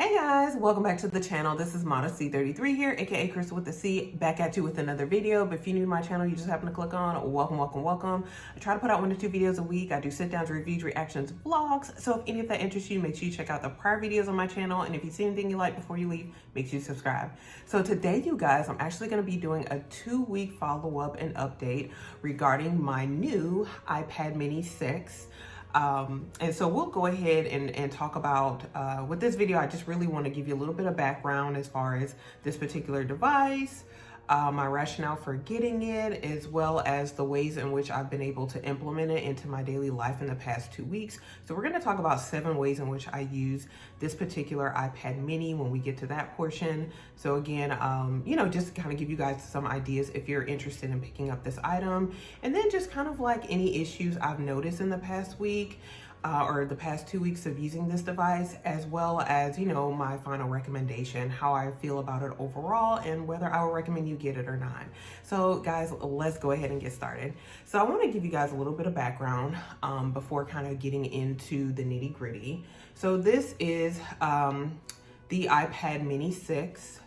Hey guys, welcome back to the channel. This is Modesty33 here, aka Crystal with the C, back at you with another video. But if you're new to my channel, you just happen to click on, welcome. I try to put out 1 to 2 videos a week. I do sit downs, reviews, reactions, vlogs. So if any of that interests you, make sure you check out the prior videos on my channel. And if you see anything you like before you leave, make sure you subscribe. So today, you guys, I'm actually going to be doing a 2-week follow-up and update regarding my new iPad mini 6. And so we'll go ahead and talk about, with this video, I just really want to give you a little bit of background as far as this particular device, my rationale for getting it, as well as the ways in which I've been able to implement it into my daily life in the past 2 weeks. So we're going to talk about 7 ways in which I use this particular iPad mini when we get to that portion. So again, just to kind of give you guys some ideas if you're interested in picking up this item, and then just kind of like any issues I've noticed in the past week, or the past 2 weeks of using this device, as well as, my final recommendation, how I feel about it overall, and whether I would recommend you get it or not. So guys, let's go ahead and get started. So I want to give you guys a little bit of background before kind of getting into the nitty gritty. So this is the iPad mini 6.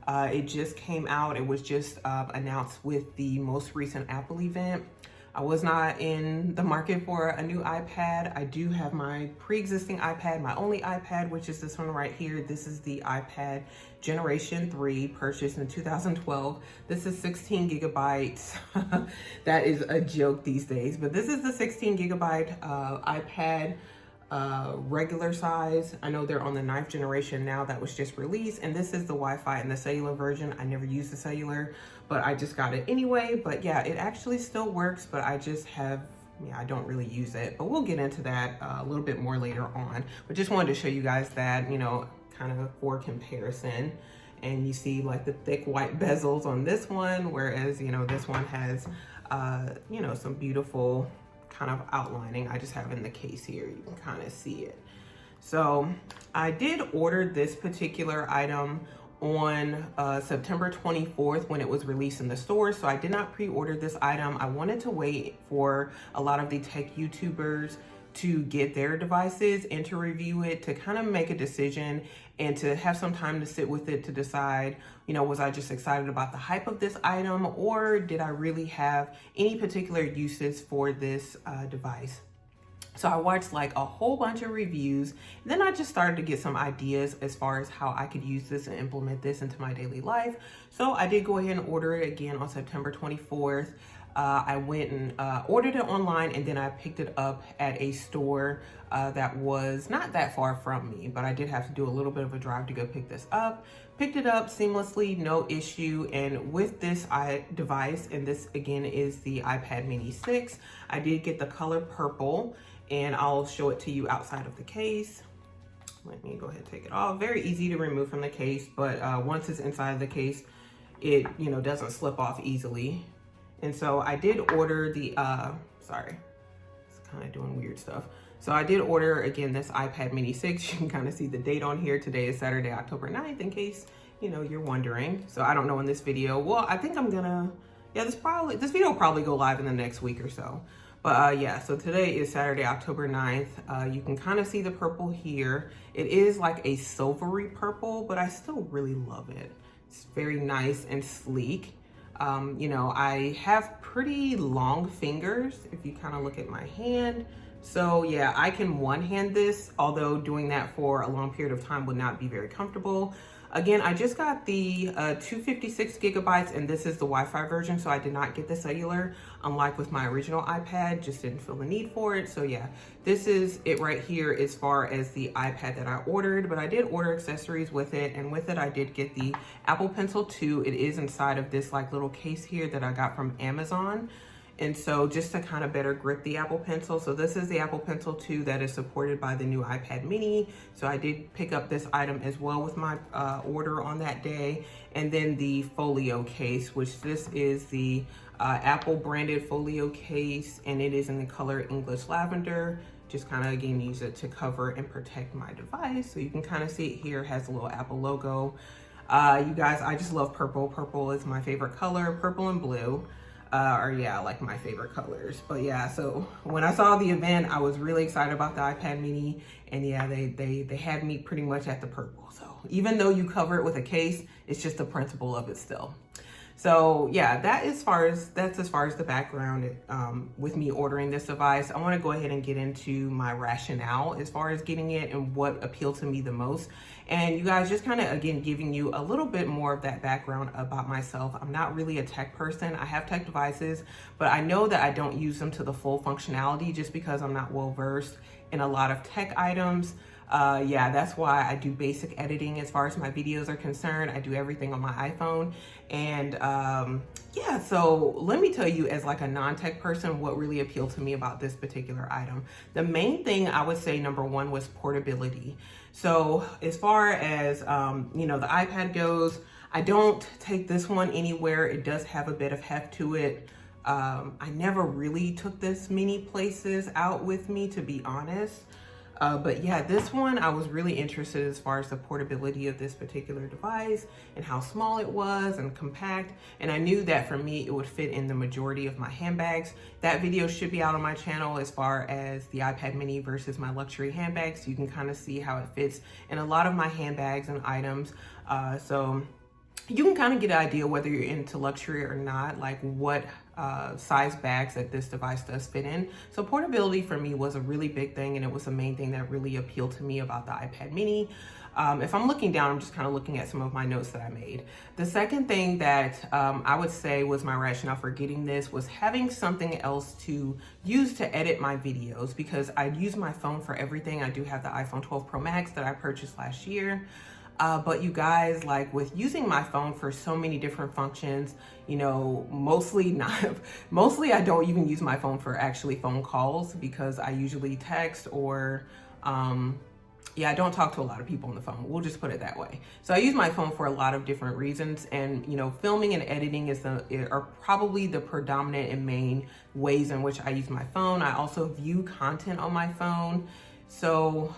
It just came out. It was just announced with the most recent Apple event. I was not in the market for a new iPad. I do have my pre-existing iPad, my only iPad, which is this one right here. This is the iPad Generation 3, purchased in 2012. This is 16 gigabytes. That is a joke these days, but this is the 16 gigabyte iPad, regular size. I know they're on the 9th generation now that was just released, and this is the Wi-Fi and the cellular version. I never used the cellular, but I just got it anyway. But yeah, it actually still works, but I just have, I don't really use it, but we'll get into that a little bit more later on. But just wanted to show you guys that, kind of for comparison. And you see like the thick white bezels on this one, whereas, this one has, some beautiful kind of outlining. I just have in the case here, you can kind of see it. So I did order this particular item on September 24th when it was released in the store. So I did not pre-order this item. I wanted to wait for a lot of the tech YouTubers to get their devices and to review it, to kind of make a decision and to have some time to sit with it to decide, was I just excited about the hype of this item, or did I really have any particular uses for this device? So I watched like a whole bunch of reviews, and then I just started to get some ideas as far as how I could use this and implement this into my daily life. So I did go ahead and order it again on September 24th. I went and ordered it online, and then I picked it up at a store that was not that far from me, but I did have to do a little bit of a drive to go pick this up. Picked it up seamlessly, no issue. And with this device, and this again is the iPad mini 6, I did get the color purple, and I'll show it to you outside of the case. Let me go ahead and take it off. Very easy to remove from the case, but once it's inside of the case, it doesn't slip off easily. And so I did order the, sorry, it's kind of doing weird stuff. So I did order, again, this iPad mini 6. You can kind of see the date on here. Today is Saturday, October 9th, in case, you're wondering. So I don't know in this video. Well, I think I'm gonna, this video will probably go live in the next week or so. But yeah, so today is Saturday, October 9th. You can kind of see the purple here. It is like a silvery purple, but I still really love it. It's very nice and sleek. I have pretty long fingers if you kind of look at my hand. So yeah, I can one-hand this, although doing that for a long period of time would not be very comfortable. Again, I just got the 256 gigabytes, and this is the Wi-Fi version, so I did not get the cellular, unlike with my original iPad, just didn't feel the need for it. So yeah, this is it right here as far as the iPad that I ordered, but I did order accessories with it, and with it I did get the Apple Pencil 2. It is inside of this like little case here that I got from Amazon. And so just to kind of better grip the Apple Pencil. So this is the Apple Pencil 2 that is supported by the new iPad mini. So I did pick up this item as well with my order on that day. And then the folio case, which this is the Apple branded folio case, and it is in the color English Lavender. Just kind of, again, use it to cover and protect my device. So you can kind of see it here, it has a little Apple logo. You guys, I just love purple. Purple is my favorite color, purple and blue. are yeah, like my favorite colors. But yeah, so when I saw the event, I was really excited about the iPad mini, and yeah, they had me pretty much at the purple. So even though you cover it with a case, it's just the principle of it still. So yeah, that's as far as the background with me ordering this device. I want to go ahead and get into my rationale as far as getting it and what appealed to me the most. And you guys, just kind of again giving you a little bit more of that background about myself. I'm not really a tech person. I have tech devices, but I know that I don't use them to the full functionality just because I'm not well versed in a lot of tech items. Yeah, that's why I do basic editing as far as my videos are concerned. I do everything on my iPhone. And yeah, so let me tell you, as like a non-tech person, what really appealed to me about this particular item. The main thing I would say, number one, was portability. So as far as, you know, the iPad goes, I don't take this one anywhere. It does have a bit of heft to it. I never really took this many places out with me, to be honest. But yeah, this one, I was really interested as far as the portability of this particular device and how small it was and compact. And I knew that for me, it would fit in the majority of my handbags. That video should be out on my channel as far as the iPad mini versus my luxury handbags. So you can kind of see how it fits in a lot of my handbags and items. So you can kind of get an idea whether you're into luxury or not, like what size bags that this device does fit in. So portability for me was a really big thing, and it was the main thing that really appealed to me about the iPad mini. If I'm looking down, I'm just kind of looking at some of my notes that I made. The second thing that I would say was my rationale for getting this was having something else to use to edit my videos, because I use my phone for everything. I do have the iPhone 12 Pro Max that I purchased last year. But you guys, like with using my phone for so many different functions, you know, mostly I don't even use my phone for actually phone calls, because I usually text or, yeah, I don't talk to a lot of people on the phone. We'll just put it that way. So I use my phone for a lot of different reasons, and you know, filming and editing are probably the predominant and main ways in which I use my phone. I also view content on my phone. So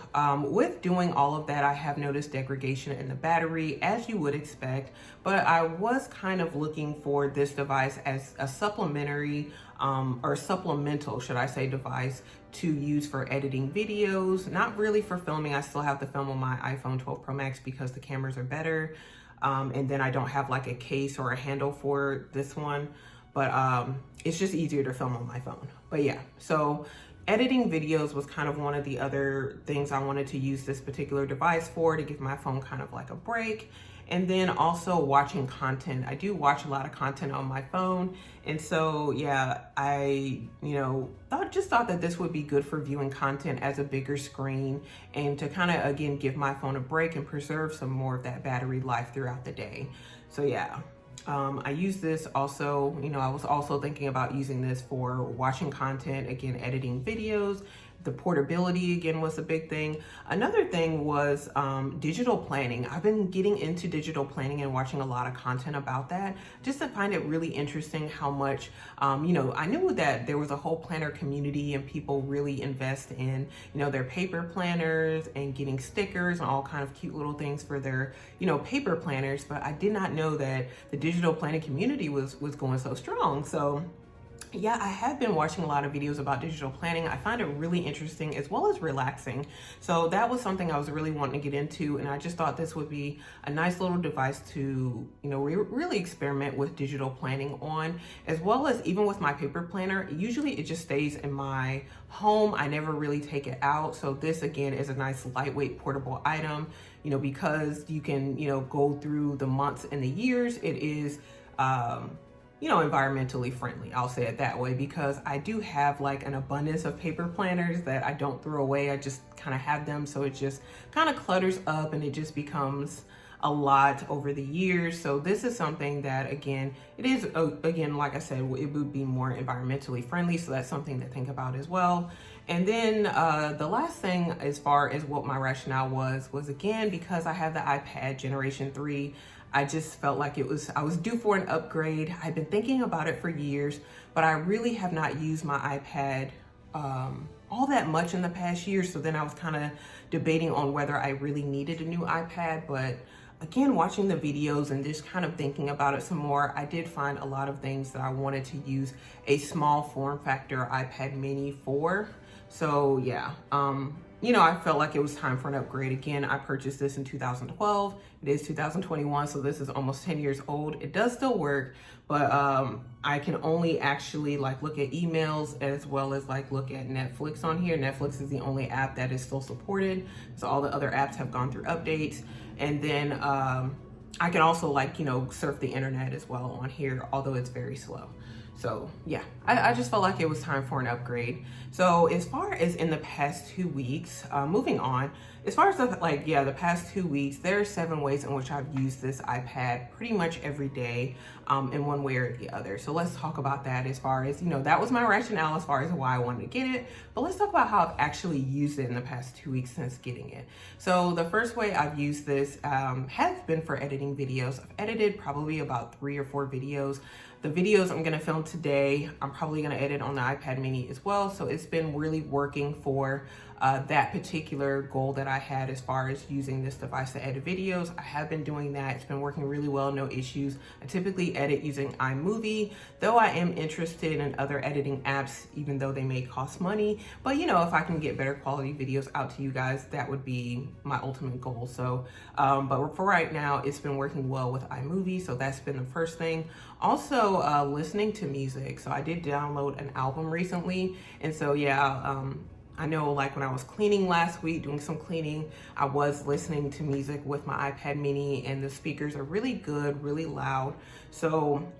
with doing all of that, I have noticed degradation in the battery, as you would expect, but I was kind of looking for this device as a supplementary or supplemental, should I say, device to use for editing videos, not really for filming. I still have to film on my iPhone 12 Pro Max because the cameras are better. And then I don't have like a case or a handle for this one, but it's just easier to film on my phone. But yeah, so editing videos was kind of one of the other things I wanted to use this particular device for, to give my phone kind of like a break. And then also watching content. I do watch a lot of content on my phone. And so, yeah, I, you know, thought that this would be good for viewing content as a bigger screen, and to kind of, again, give my phone a break and preserve some more of that battery life throughout the day. So yeah. I use this also, you know, I was also thinking about using this for watching content, again, editing videos. The portability, again, was a big thing. Another thing was digital planning. I've been getting into digital planning and watching a lot of content about that, just to find it really interesting how much, you know, I knew that there was a whole planner community and people really invest in, you know, their paper planners and getting stickers and all kind of cute little things for their, you know, paper planners. But I did not know that the digital planning community was going so strong. So yeah, I have been watching a lot of videos about digital planning. I find it really interesting as well as relaxing. So that was something I was really wanting to get into, and I just thought this would be a nice little device to, you know, really experiment with digital planning on, as well as even with my paper planner. Usually it just stays in my home. I never really take it out. So this, again, is a nice lightweight portable item, you know, because you can, you know, go through the months and the years. It is, you know, environmentally friendly, I'll say it that way, because I do have like an abundance of paper planners that I don't throw away. I just kind of have them, so it just kind of clutters up and it just becomes a lot over the years. So this is something that, again, it is, again, like I said, it would be more environmentally friendly. So that's something to think about as well. And then the last thing, as far as what my rationale was again, because I have the iPad Generation 3, I just felt like I was due for an upgrade. I've been thinking about it for years, but I really have not used my iPad all that much in the past year. So then I was kind of debating on whether I really needed a new iPad, but again, watching the videos and just kind of thinking about it some more, I did find a lot of things that I wanted to use a small form factor iPad mini for. So yeah, you know, I felt like it was time for an upgrade. Again, I purchased this in 2012. It is 2021, so this is almost 10 years old. It does still work, but I can only actually like look at emails as well as like look at Netflix on here. Netflix is the only app that is still supported. So all the other apps have gone through updates. And then I can also like, you know, surf the internet as well on here, although it's very slow. So yeah, I just felt like it was time for an upgrade. So as far as in the past 2 weeks, moving on, as far as the past 2 weeks, there are 7 ways in which I've used this iPad pretty much every day in one way or the other. So let's talk about that as far as, you know, that was my rationale as far as why I wanted to get it. But let's talk about how I've actually used it in the past 2 weeks since getting it. So the first way I've used this has been for editing videos. I've edited probably about 3 or 4 videos. The videos I'm gonna film today, I'm probably gonna edit on the iPad mini as well. So it's been really working for that particular goal that I had as far as using this device to edit videos. I have been doing that. It's been working really well, no issues. I typically edit using iMovie, though I am interested in other editing apps, even though they may cost money. But you know, if I can get better quality videos out to you guys, that would be my ultimate goal. So, but for right now, it's been working well with iMovie. So that's been the first thing. Also, listening to music. So I did download an album recently. And so, yeah, I know like when I was cleaning last week, doing some cleaning, I was listening to music with my iPad mini, and the speakers are really good, really loud. So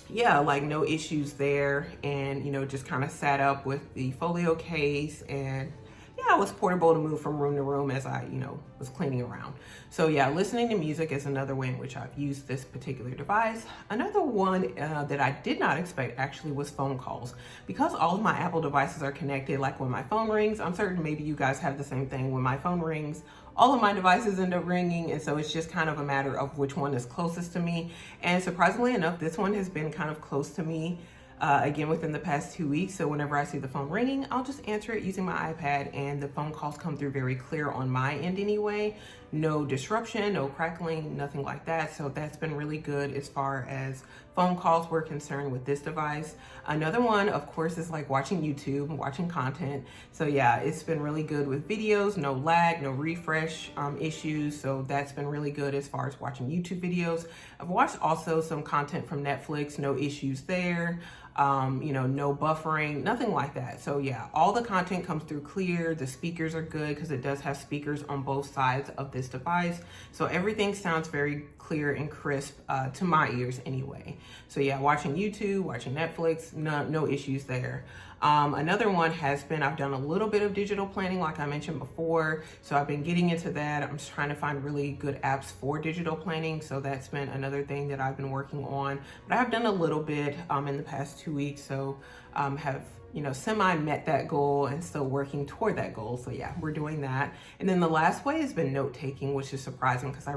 yeah, like no issues there. And, you know, just kind of sat up with the folio case, and yeah, it was portable to move from room to room as I, you know, was cleaning around. So yeah, listening to music is another way in which I've used this particular device. Another one that I did not expect actually was phone calls. Because all of my Apple devices are connected, like when my phone rings, I'm certain maybe you guys have the same thing. When my phone rings, all of my devices end up ringing, and so it's just kind of a matter of which one is closest to me. And surprisingly enough, this one has been kind of close to me again within the past 2 weeks. So whenever I see the phone ringing, I'll just answer it using my iPad, and the phone calls come through very clear on my end anyway. No disruption, no crackling, nothing like that. So that's been really good as far as phone calls were concerned with this device. Another one, of course, is like watching YouTube, watching content. So yeah, it's been really good with videos, no lag, no refresh issues. So that's been really good as far as watching YouTube videos. I've watched also some content from Netflix, no issues there. You know, no buffering, nothing like that. So yeah, all the content comes through clear. The speakers are good because it does have speakers on both sides of this device. So everything sounds very clear and crisp to my ears anyway. So yeah, watching YouTube, watching Netflix, no issues there. Another one has been, I've done a little bit of digital planning, like I mentioned before. So I've been getting into that. I'm just trying to find really good apps for digital planning. So that's been another thing that I've been working on. But I have done a little bit in the past 2 weeks. So have, you know, semi met that goal and still working toward that goal. So yeah, we're doing that. And then the last way has been note taking, which is surprising because I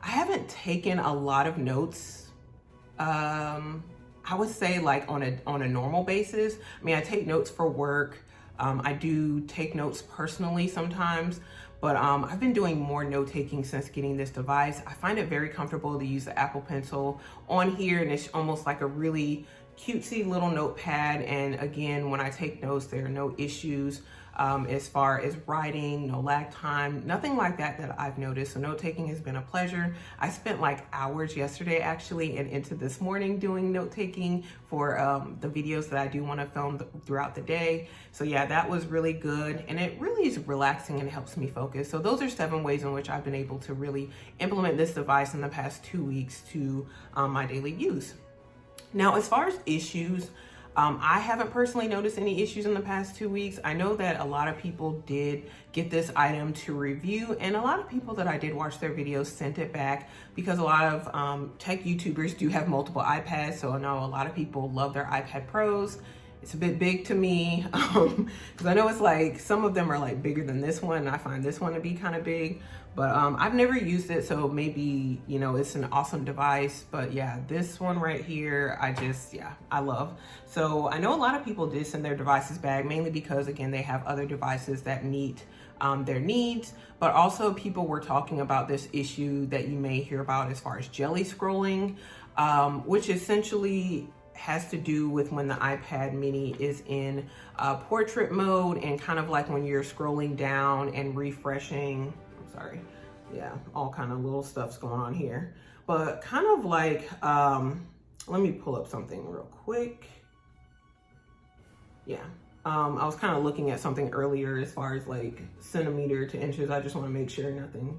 haven't taken a lot of notes. I would say like on a normal basis. I mean, I take notes for work. I do take notes personally sometimes, but I've been doing more note taking since getting this device. I find it very comfortable to use the Apple Pencil on here, and it's almost like a really cutesy little notepad. And again, when I take notes, there are no issues as far as writing, no lag time, nothing like that I've noticed. So note taking has been a pleasure. I spent like hours yesterday actually and into this morning doing note taking for the videos that I do want to film throughout the day. So yeah, that was really good, and it really is relaxing and helps me focus. So those are 7 ways in which I've been able to really implement this device in the past 2 weeks to my daily use. Now, as far as issues, I haven't personally noticed any issues in the past 2 weeks. I know that a lot of people did get this item to review, and a lot of people that I did watch their videos sent it back because a lot of tech YouTubers do have multiple iPads. So I know a lot of people love their iPad Pros. It's a bit big to me because I know it's like some of them are like bigger than this one, and I find this one to be kind of big. But I've never used it, so maybe, you know, it's an awesome device. But yeah, this one right here, I love. So I know a lot of people did send their devices back, mainly because, again, they have other devices that meet their needs. But also people were talking about this issue that you may hear about as far as jelly scrolling, which essentially has to do with when the iPad mini is in portrait mode, and kind of like when you're scrolling down and refreshing. I'm sorry. Yeah, all kind of little stuff's going on here. But kind of like, let me pull up something real quick. Yeah. I was kind of looking at something earlier as far as like centimeter to inches. I just want to make sure nothing's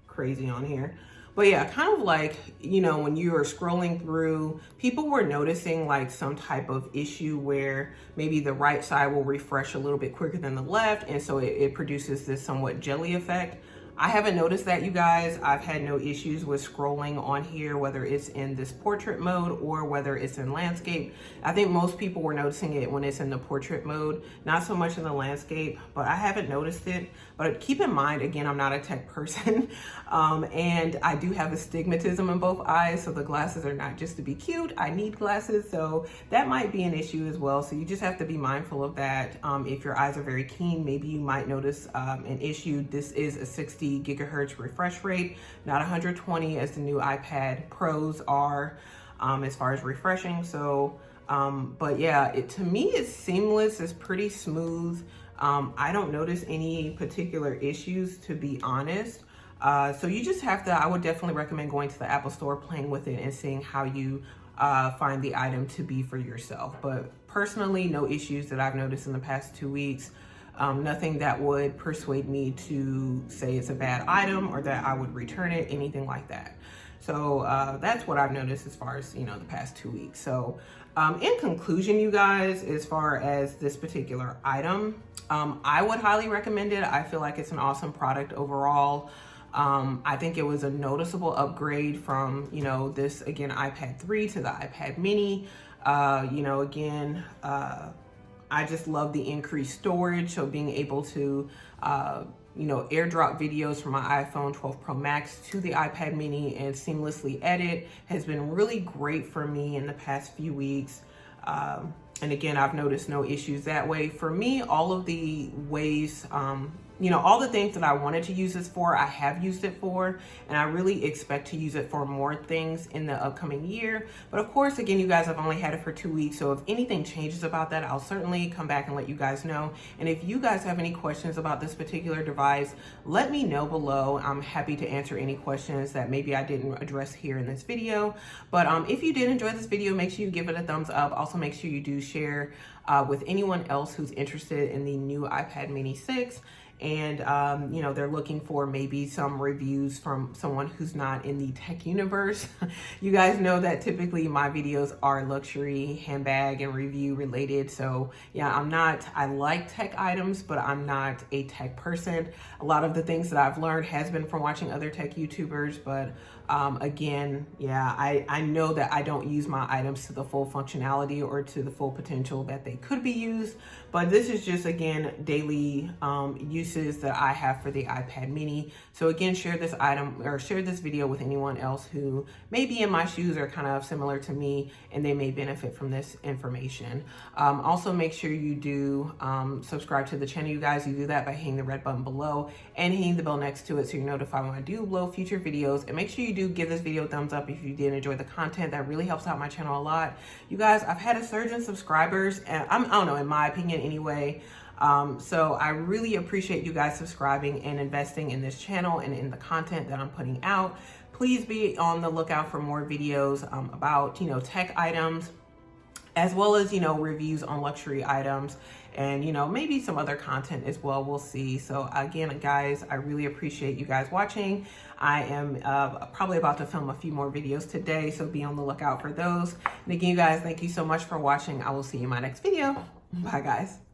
crazy on here. But yeah, kind of like, you know, when you are scrolling through, people were noticing like some type of issue where maybe the right side will refresh a little bit quicker than the left. And so it produces this somewhat jelly effect. I haven't noticed that, you guys. I've had no issues with scrolling on here, whether it's in this portrait mode or whether it's in landscape. I think most people were noticing it when it's in the portrait mode, not so much in the landscape, but I haven't noticed it. But keep in mind, again, I'm not a tech person, and I do have astigmatism in both eyes, so the glasses are not just to be cute. I need glasses, so that might be an issue as well. So you just have to be mindful of that. If your eyes are very keen, maybe you might notice an issue. This is a 60 gigahertz refresh rate, not 120 as the new iPad Pros are, as far as refreshing. So, but yeah, to me, it's seamless. It's pretty smooth. I don't notice any particular issues, to be honest. So you just have to, I would definitely recommend going to the Apple Store, playing with it, and seeing how you find the item to be for yourself. But personally, no issues that I've noticed in the past 2 weeks. Nothing that would persuade me to say it's a bad item or that I would return it, anything like that. So that's what I've noticed as far as, you know, the past 2 weeks. So in conclusion, you guys, as far as this particular item, I would highly recommend it. I feel like it's an awesome product overall. I think it was a noticeable upgrade from, you know, this, again, iPad 3 to the iPad mini. You know, again, I just love the increased storage. So being able to, you know, airdrop videos from my iPhone 12 Pro Max to the iPad mini and seamlessly edit has been really great for me in the past few weeks. And again, I've noticed no issues that way. For me, all of the ways, you know, all the things that I wanted to use this for, I have used it for, and I really expect to use it for more things in the upcoming year. But of course, again, you guys, I've only had it for 2 weeks, so if anything changes about that, I'll certainly come back and let you guys know. And if you guys have any questions about this particular device, let me know below. I'm happy to answer any questions that maybe I didn't address here in this video. But if you did enjoy this video, make sure you give it a thumbs up. Also, make sure you do share with anyone else who's interested in the new iPad mini 6. And, you know, they're looking for maybe some reviews from someone who's not in the tech universe. You guys know that typically my videos are luxury, handbag, and review related. So yeah, I like tech items, but I'm not a tech person. A lot of the things that I've learned has been from watching other tech YouTubers, but again, yeah, I know that I don't use my items to the full functionality or to the full potential that they could be used. But this is just, again, daily uses that I have for the iPad mini. So again, share this item or share this video with anyone else who may be in my shoes or kind of similar to me, and they may benefit from this information. Also, make sure you do subscribe to the channel, you guys. You do that by hitting the red button below and hitting the bell next to it so you're notified when I do upload future videos. And make sure you do give this video a thumbs up if you did enjoy the content. That really helps out my channel a lot. You guys, I've had a surge in subscribers, and I don't know, in my opinion anyway. So I really appreciate you guys subscribing and investing in this channel and in the content that I'm putting out. Please be on the lookout for more videos about, you know, tech items, as well as, you know, reviews on luxury items, and, you know, maybe some other content as well. We'll see. So again, guys, I really appreciate you guys watching. I am probably about to film a few more videos today, so be on the lookout for those. And again, you guys, thank you so much for watching. I will see you in my next video. Bye, guys.